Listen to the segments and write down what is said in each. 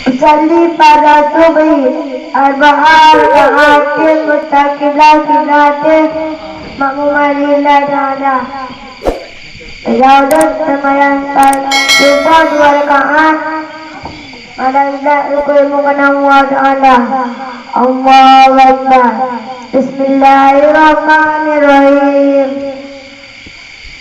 Usalli pada subhi arba'ah raka'atin mustaqilah silatin makmumah lillah ta'ala. Jauh sembahyang subuh 2 rakaat pada zat rukun mukana Allah Ta'ala. Allahu Akbar. Bismillahirrahmanirrahim.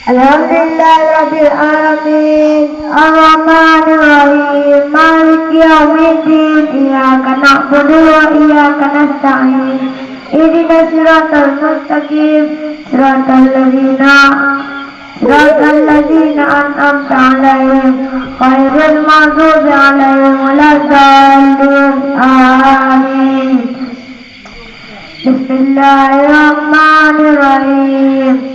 Alhamdulillah Rabbil Alamin Ar-Rahmanir Rahim Maliki Yawmiddin Iyyaka na'budu wa iyyaka nasta'in Ihdinas siratal mustaqim Siratal ladzina an'amta 'alaihim ghairil maghdubi 'alaihim waladdallin. Amin. Bismillahirrahmanirrahim.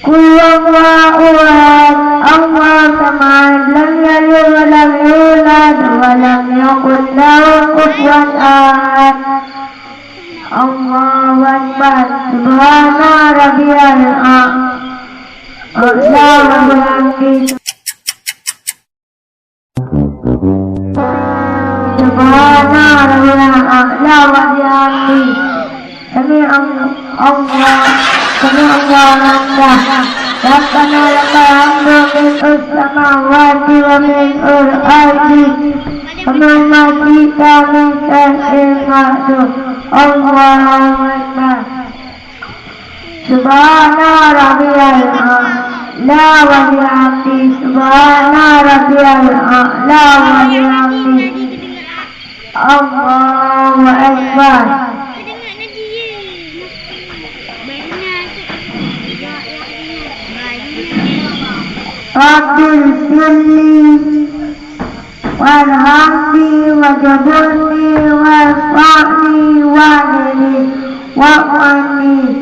Qul huwallahu ahad, Allahu samad, lam yalid wa lam yulad wa lam yakul lahu kufuwan ahad. Allahu akbar. Subhana rabbiyal a'la wa bihamdihi. Subhana rabbiyal a'la wa bihamdihi. Sami Allah Rabbana lakal hamdu mil'us samawati wa mil'ul ardi wa ma shi'ta min shay'in ba'du. Allahu akbar. Subhana rabbiyal a'la wa bihamdihi. Subhana rabbiyal a'la wa bihamdihi. Allahu akbar. Rabbil firli warhamni wajburni warfa'ni wahdini wa'ani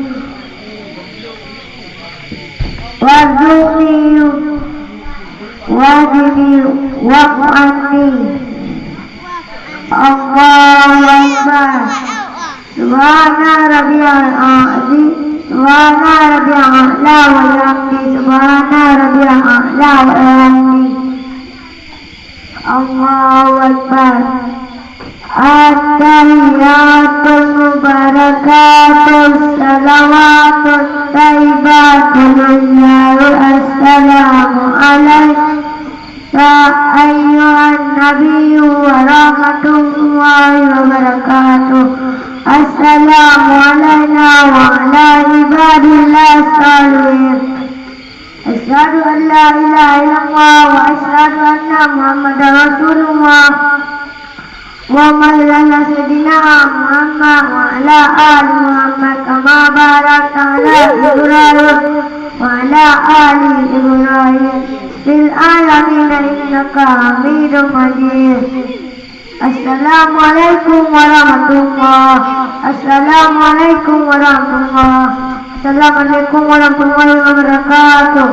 warzuqni wahdini wa'ani. Allahu Akbar. Subhana rabbiyal a'la Subhana rabbiyal a'la wa bihamdihi. Subhana rabbiyal a'la wa bihamdihi. Allahu Akbar. At-tahiyyatul mubarakatus salawatus thayyibatul lillahi. Assalamu alayka ayyuhan nabiyyu wa rahmatullahi wa barakatuh. Assalamu alayna wa ala ibadillah salihin. Asyhadu an la ilaha illallah wa asyhadu anna Muhammadar Rasulullah. Wa ala sayyidina Muhammad wa ala ali Muhammad kama barakta ala Ibrahim wa ala ali Ibrahim fil alamin innaka Hamidum Majid. Assalamualaikum warahmatullahi. Assalamualaikum warahmatullahi. Assalamualaikum warahmatullahi wabarakatuh.